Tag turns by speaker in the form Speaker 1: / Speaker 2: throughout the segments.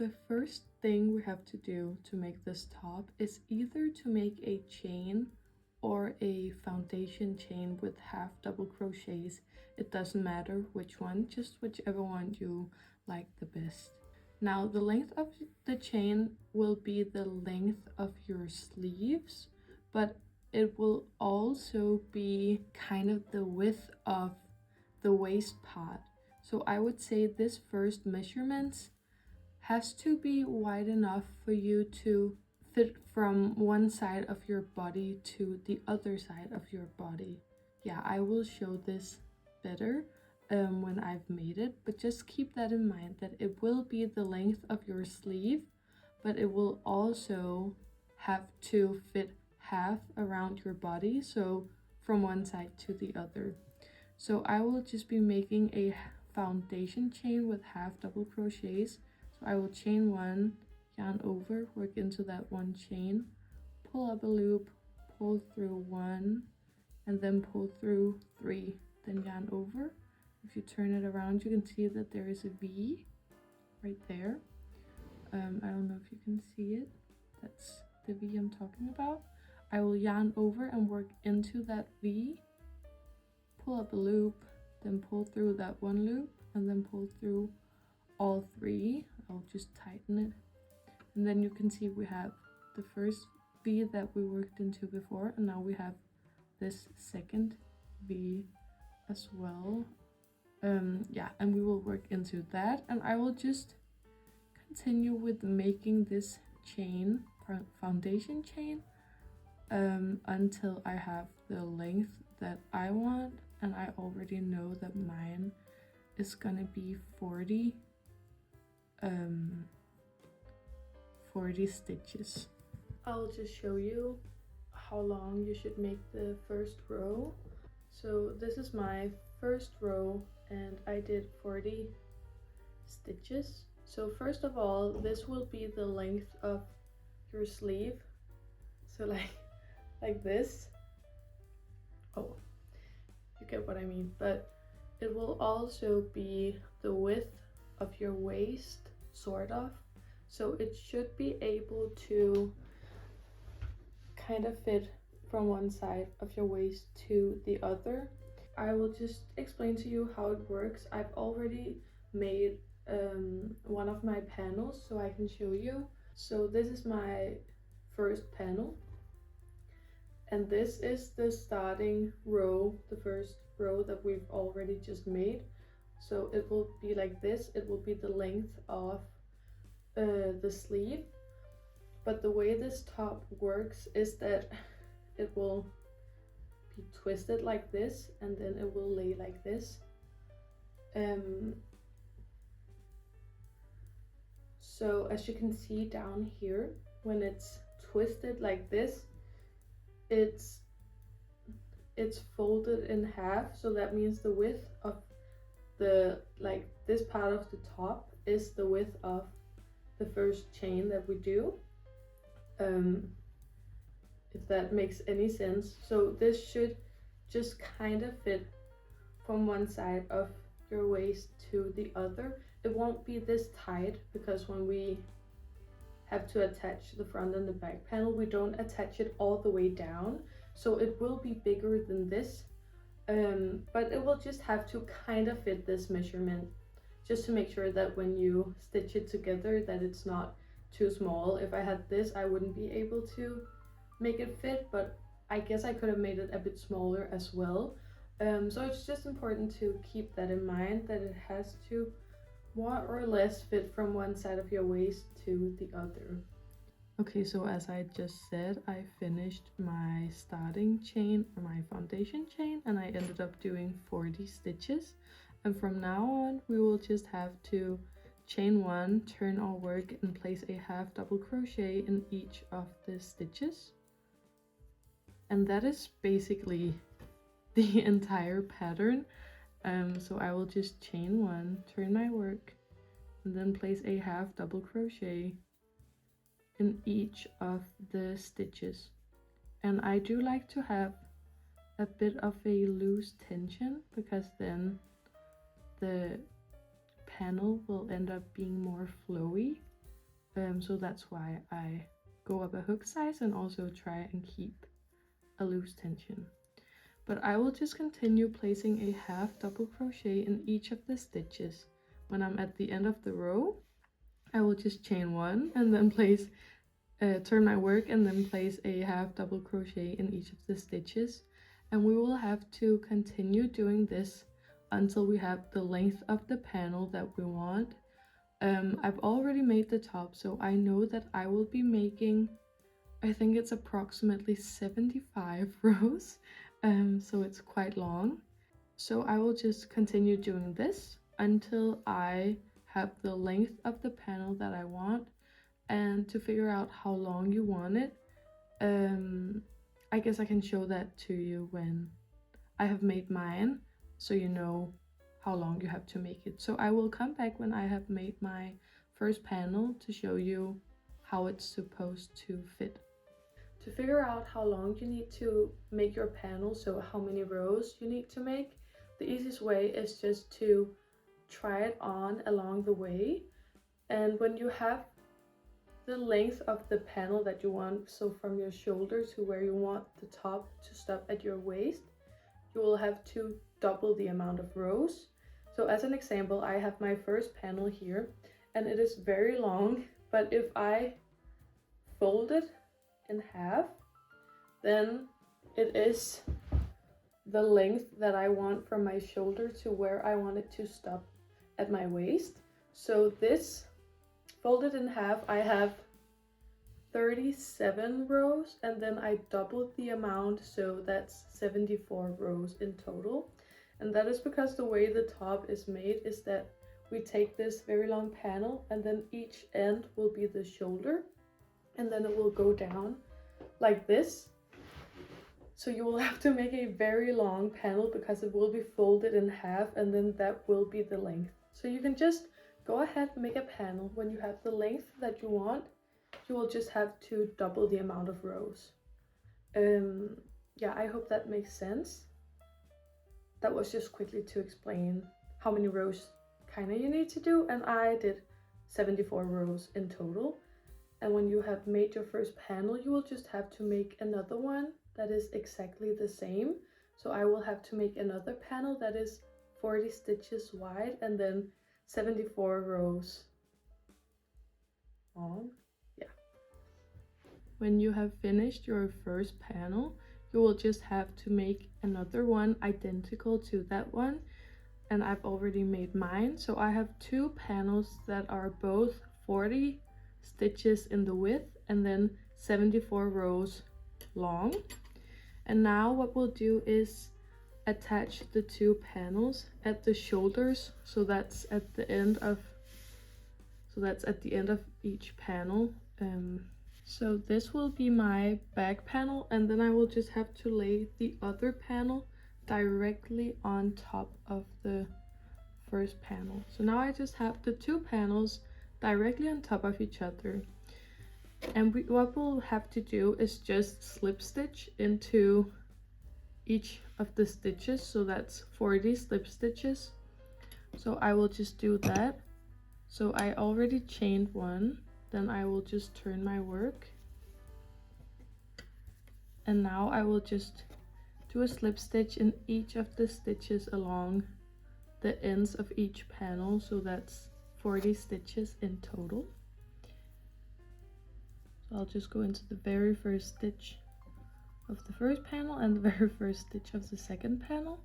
Speaker 1: The first thing we have to do to make this top is either to make a chain or a foundation chain with half double crochets. It doesn't matter which one, just whichever one you like the best. Now the length of the chain will be the length of your sleeves, but it will also be kind of the width of the waist part. So I would say this first measurement has to be wide enough for you to fit from one side of your body to the other side of your body. Yeah, I will show this better when I've made it, but just keep that in mind that it will be the length of your sleeve, but it will also have to fit half around your body, so from one side to the other. So I will just be making a foundation chain with half double crochets. So I will chain one, yarn over, work into that one chain, pull up a loop, pull through one, and then pull through three, then yarn over. If you turn it around, you can see that there is a V right there. I don't know if you can see it. That's the V I'm talking about. I will yarn over and work into that V, pull up a loop, then pull through that one loop, and then pull through all three. I'll just tighten it. And then you can see we have the first V that we worked into before, and now we have this second V as well. Yeah, and we will work into that, and I will just continue with making this chain, foundation chain, until I have the length that I want, and I already know that mine is gonna be 40 stitches. I'll just show you how long you should make the first row. So this is my first row and I did 40 stitches. So first of all, this will be the length of your sleeve. So like this. Oh, you get what I mean. But it will also be the width of your waist, sort of. So it should be able to kind of fit from one side of your waist to the other. I will just explain to you how it works. I've already made one of my panels so I can show you. So this is my first panel, and this is the starting row, the first row that we've already just made. So it will be like this. It will be the length of the sleeve, but the way this top works is that it will be twisted like this and then it will lay like this. So as you can see down here, when it's twisted like this, it's folded in half. So that means the width of the, like this part of the top is the width of the first chain that we do, if that makes any sense. So this should just kind of fit from one side of your waist to the other. It won't be this tight because when we have to attach the front and the back panel, we don't attach it all the way down, so it will be bigger than this, but it will just have to kind of fit this measurement, just to make sure that when you stitch it together that it's not too small. If I had this, I wouldn't be able to make it fit, but I guess I could have made it a bit smaller as well. So it's just important to keep that in mind, that it has to more or less fit from one side of your waist to the other. Okay, so as I just said, I finished my starting chain or my foundation chain, and I ended up doing 40 stitches. And from now on, we will just have to chain one, turn our work, and place a half double crochet in each of the stitches. And that is basically the entire pattern. So I will just chain one, turn my work, and then place a half double crochet in each of the stitches. And I do like to have a bit of a loose tension, because then the panel will end up being more flowy. So that's why I go up a hook size and also try and keep a loose tension. But I will just continue placing a half double crochet in each of the stitches. When I'm at the end of the row, I will just chain one and then place turn my work and then place a half double crochet in each of the stitches, and we will have to continue doing this until we have the length of the panel that we want. I've already made the top, so I know that I will be making, I think it's approximately 75 rows, so it's quite long. So I will just continue doing this until I have the length of the panel that I want. And to figure out how long you want it, I guess I can show that to you when I have made mine, so you know how long you have to make it. So I will come back when I have made my first panel to show you how it's supposed to fit. To figure out how long you need to make your panel, so how many rows you need to make, the easiest way is just to try it on along the way. And when you have the length of the panel that you want, so from your shoulder to where you want the top to stop at your waist, you will have to double the amount of rows. So as an example, I have my first panel here and it is very long, but if I fold it in half, then it is the length that I want from my shoulder to where I want it to stop at my waist. So this folded in half, I have 37 rows, and then I doubled the amount, so that's 74 rows in total. And that is because the way the top is made is that we take this very long panel and then each end will be the shoulder, and then it will go down like this. So you will have to make a very long panel because it will be folded in half, and then that will be the length. So you can just go ahead and make a panel. When you have the length that you want, you will just have to double the amount of rows. Yeah, I hope that makes sense. That was just quickly to explain how many rows kind of you need to do, and I did 74 rows in total. And when you have made your first panel, you will just have to make another one that is exactly the same. So I will have to make another panel that is 40 stitches wide and then 74 rows long. Yeah. When you have finished your first panel, you will just have to make another one identical to that one. And I've already made mine. So I have two panels that are both 40 stitches in the width and then 74 rows long. And now what we'll do is attach the two panels at the shoulders, so that's at the end of each panel. So this will be my back panel, and then I will just have to lay the other panel directly on top of the first panel. So now I just have the two panels directly on top of each other. And what we'll have to do is just slip stitch into each of the stitches, so that's 40 slip stitches. So I will just do that. So I already chained one, then I will just turn my work. And now I will just do a slip stitch in each of the stitches along the ends of each panel, so that's 40 stitches in total. So I'll just go into the very first stitch of the first panel and the very first stitch of the second panel,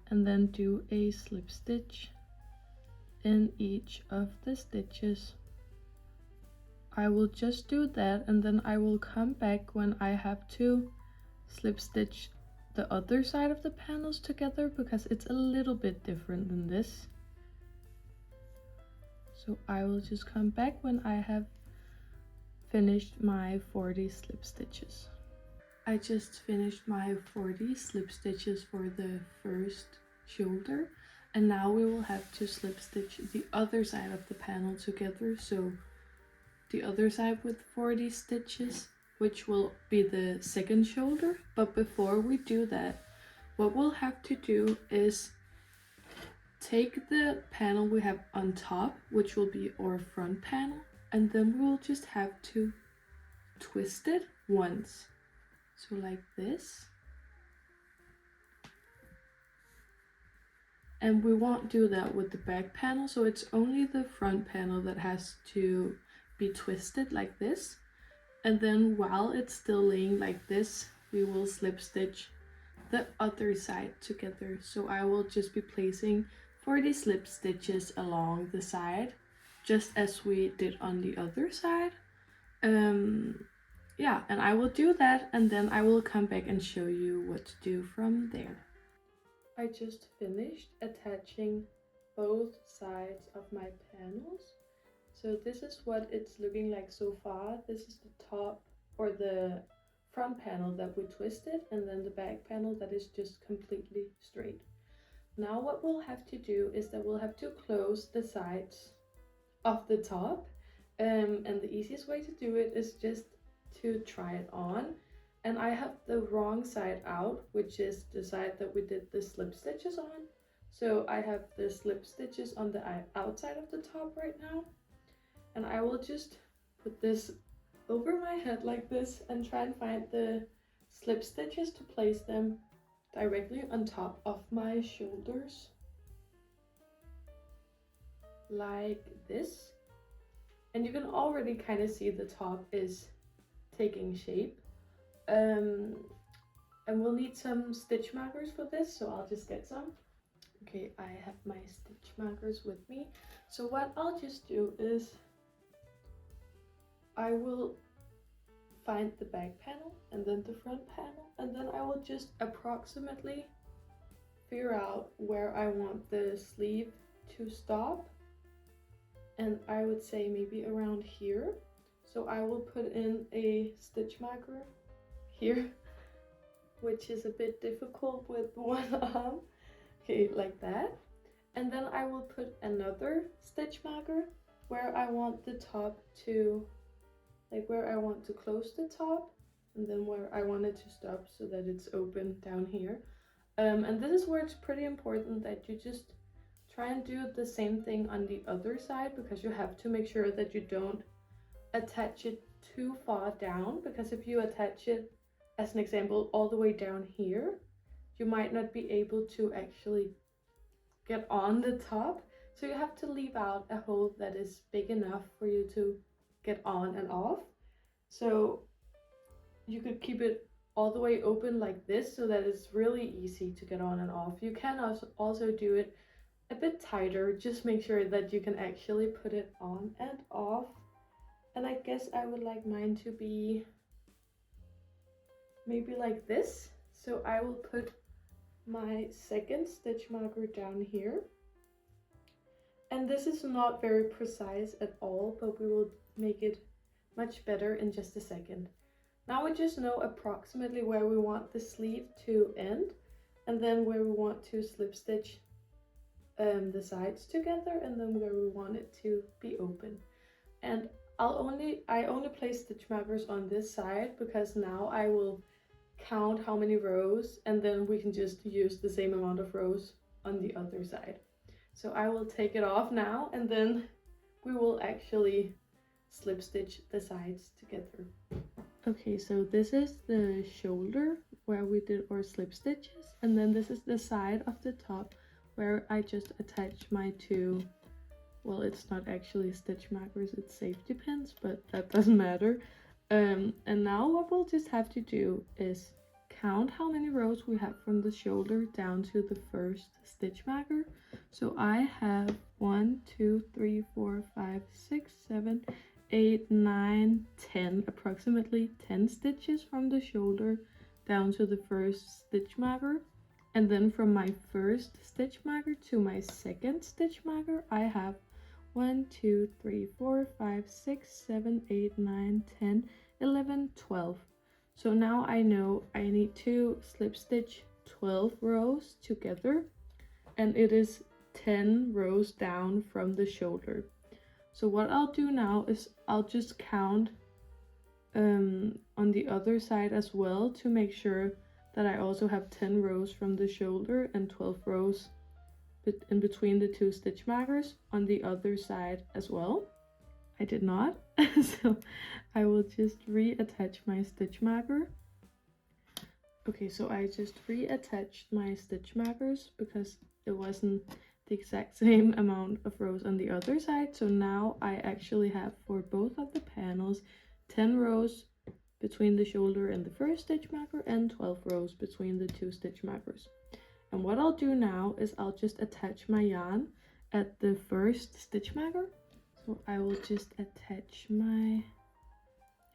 Speaker 1: and then do a slip stitch in each of the stitches. I will just do that, and then I will come back when I have to slip stitch the other side of the panels together, because it's a little bit different than this. So I will just come back when I have finished my 40 slip stitches. I just finished my 40 slip stitches for the first shoulder, and now we will have to slip stitch the other side of the panel together, so the other side with 40 stitches, which will be the second shoulder. But before we do that, what we'll have to do is take the panel we have on top, which will be our front panel, and then we'll just have to twist it once. So like this. And we won't do that with the back panel, so it's only the front panel that has to be twisted like this. And then while it's still laying like this, we will slip stitch the other side together. So I will just be placing 40 slip stitches along the side, just as we did on the other side. Yeah, and I will do that, and then I will come back and show you what to do from there. I just finished attaching both sides of my panels. So this is what it's looking like so far. This is the top, or the front panel that we twisted, and then the back panel that is just completely straight. Now what we'll have to do is that we'll have to close the sides of the top, and the easiest way to do it is just to try it on. And I have the wrong side out, which is the side that we did the slip stitches on. So I have the slip stitches on the outside of the top right now. And I will just put this over my head like this and try and find the slip stitches to place them directly on top of my shoulders. Like this. And you can already kind of see the top is taking shape. And we'll need some stitch markers for this, so I'll just get some. Okay, I have my stitch markers with me. So what I'll just do is I will find the back panel and then the front panel, and then I will just approximately figure out where I want the sleeve to stop. And I would say maybe around here. So I will put in a stitch marker here, which is a bit difficult with one arm. Okay, like that. And then I will put another stitch marker where I want the top to, like where I want to close the top, and then where I want it to stop so that it's open down here. And this is where it's pretty important that you just try and do the same thing on the other side, because you have to make sure that you don't attach it too far down, because if you attach it, as an example, all the way down here, you might not be able to actually get on the top. So you have to leave out a hole that is big enough for you to get on and off. So you could keep it all the way open like this so that it's really easy to get on and off. You can also do it a bit tighter, just make sure that you can actually put it on and off. And I guess I would like mine to be maybe like this. So I will put my second stitch marker down here. And this is not very precise at all, but we will make it much better in just a second. Now we just know approximately where we want the sleeve to end, and then where we want to slip stitch the sides together, and then where we want it to be open. And I only place stitch markers on this side because now I will count how many rows, and then we can just use the same amount of rows on the other side. So I will take it off now, and then we will actually slip stitch the sides together. Okay, so this is the shoulder where we did our slip stitches, and then this is the side of the top where I just attached my two, well, it's not actually stitch markers, it's safety pins, but that doesn't matter. And now what we'll just have to do is count how many rows we have from the shoulder down to the first stitch marker. So I have 1, 2, 3, 4, 5, 6, 7, 8, 9, 10, approximately 10 stitches from the shoulder down to the first stitch marker. And then from my first stitch marker to my second stitch marker, I have 1, 2, 3, 4, 5, 6, 7, 8, 9, 10, 11, 12. So now I know I need to slip stitch 12 rows together, and it is 10 rows down from the shoulder. So what I'll do now is I'll just count on the other side as well to make sure that I also have 10 rows from the shoulder and 12 rows in between the two stitch markers on the other side as well. I did not. So I will just reattach my stitch marker. Okay, so I just reattached my stitch markers because it wasn't the exact same amount of rows on the other side. So now I actually have for both of the panels 10 rows between the shoulder and the first stitch marker and 12 rows between the two stitch markers. And what I'll do now is I'll just attach my yarn at the first stitch marker. So I will just attach my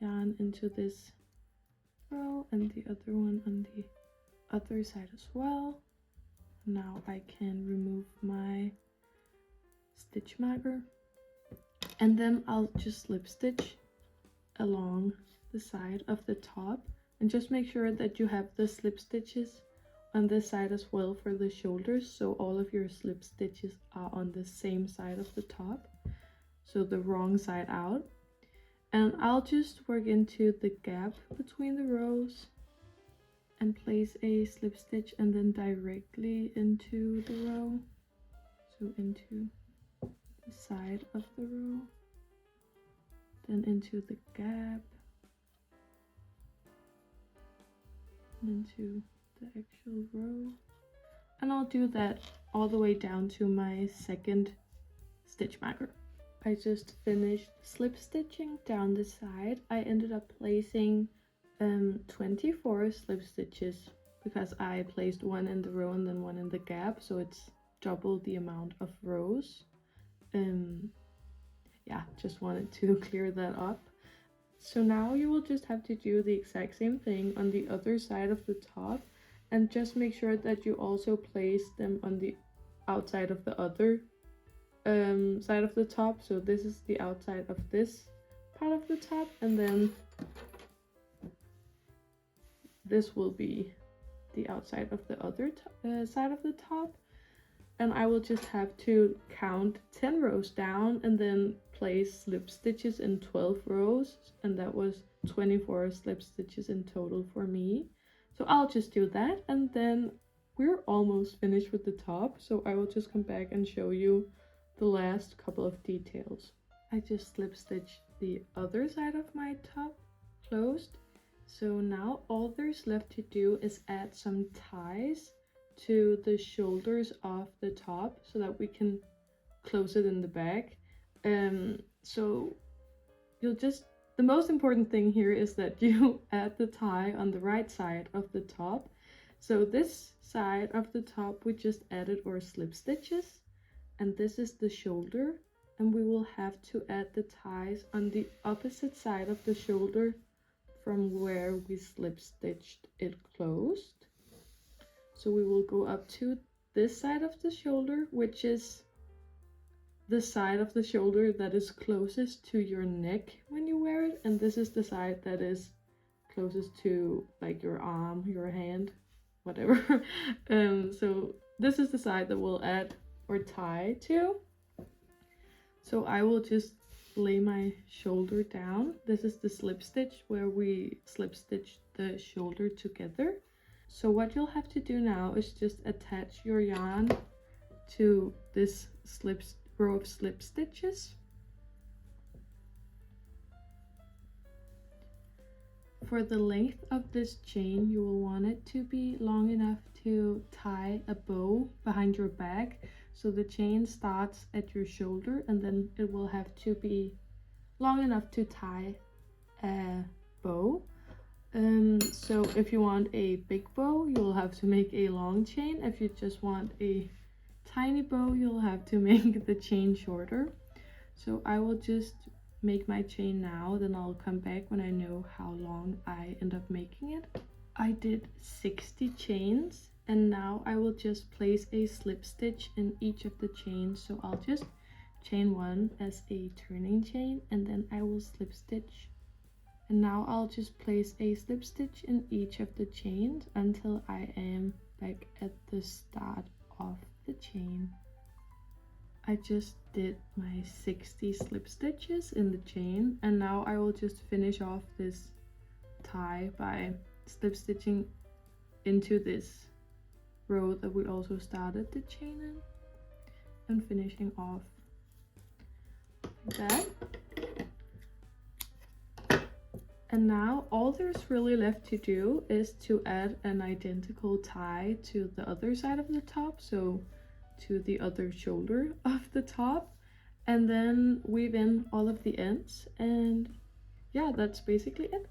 Speaker 1: yarn into this row and the other one on the other side as well. Now I can remove my stitch marker, and then I'll just slip stitch along the side of the top, and just make sure that you have the slip stitches on this side as well for the shoulders, so all of your slip stitches are on the same side of the top, so the wrong side out. And I'll just work into the gap between the rows and place a slip stitch and then directly into the row, so into the side of the row, then into the gap, and into the actual row. And I'll do that all the way down to my second stitch marker. I just finished slip stitching down the side. I ended up placing 24 slip stitches because I placed one in the row and then one in the gap, so it's double the amount of rows. Yeah, just wanted to clear that up. So now you will just have to do the exact same thing on the other side of the top, and just make sure that you also place them on the outside of the other side of the top. So this is the outside of this part of the top, and then this will be the outside of the other side of the top. And I will just have to count 10 rows down and then place slip stitches in 12 rows, and that was 24 slip stitches in total for me. So I'll just do that, and then we're almost finished with the top, so I will just come back and show you the last couple of details. I just slip stitched the other side of my top closed, so now all there's left to do is add some ties to the shoulders of the top so that we can close it in the back. So the most important thing here is that you add the tie on the right side of the top. So this side of the top we just added our slip stitches, and this is the shoulder, and we will have to add the ties on the opposite side of the shoulder from where we slip stitched it closed. So we will go up to this side of the shoulder, which is the side of the shoulder that is closest to your neck when you wear it, and this is the side that is closest to like your arm, your hand, whatever. So this is the side that we'll add or tie to. So I will just lay my shoulder down. This is the slip stitch where we slip stitch the shoulder together. So what you'll have to do now is just attach your yarn to this row of slip stitches. For the length of this chain, you will want it to be long enough to tie a bow behind your back. So the chain starts at your shoulder, and then it will have to be long enough to tie a bow. So if you want a big bow, you'll have to make a long chain. If you just want a tiny bow, you'll have to make the chain shorter. So I will just make my chain now, then I'll come back when I know how long I end up making it. I did 60 chains, and now I will just place a slip stitch in each of the chains. So I'll just chain one as a turning chain, and then I will slip stitch. And now I'll just place a slip stitch in each of the chains until I am back at the start of the chain. I just did my 60 slip stitches in the chain, and now I will just finish off this tie by slip stitching into this row that we also started the chain in, and finishing off like that. And now all there's really left to do is to add an identical tie to the other side of the top, so to the other shoulder of the top, and then weave in all of the ends, and yeah, that's basically it.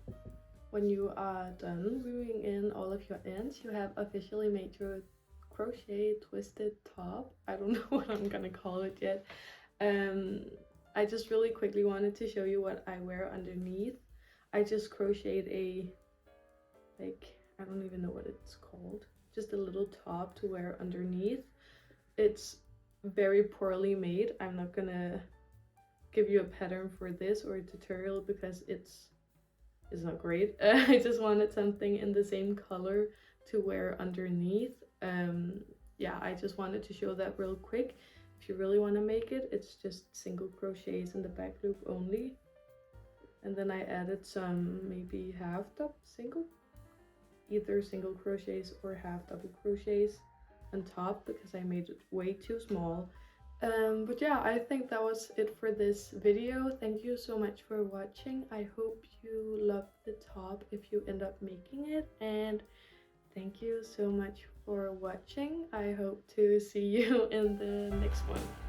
Speaker 1: When you are done weaving in all of your ends, you have officially made your crochet twisted top. I don't know what I'm gonna call it yet. I just really quickly wanted to show you what I wear underneath. I just crocheted a, like, I don't even know what it's called, just a little top to wear underneath. It's very poorly made. I'm not gonna give you a pattern for this or a tutorial because it's not great. I just wanted something in the same color to wear underneath. Yeah, I just wanted to show that real quick. If you really want to make it, it's just single crochets in the back loop only. And then I added some maybe either single crochets or half double crochets on top because I made it way too small. But yeah, I think that was it for this video. Thank you so much for watching. I hope you loved the top if you end up making it, and thank you so much for watching. I hope to see you in the next one.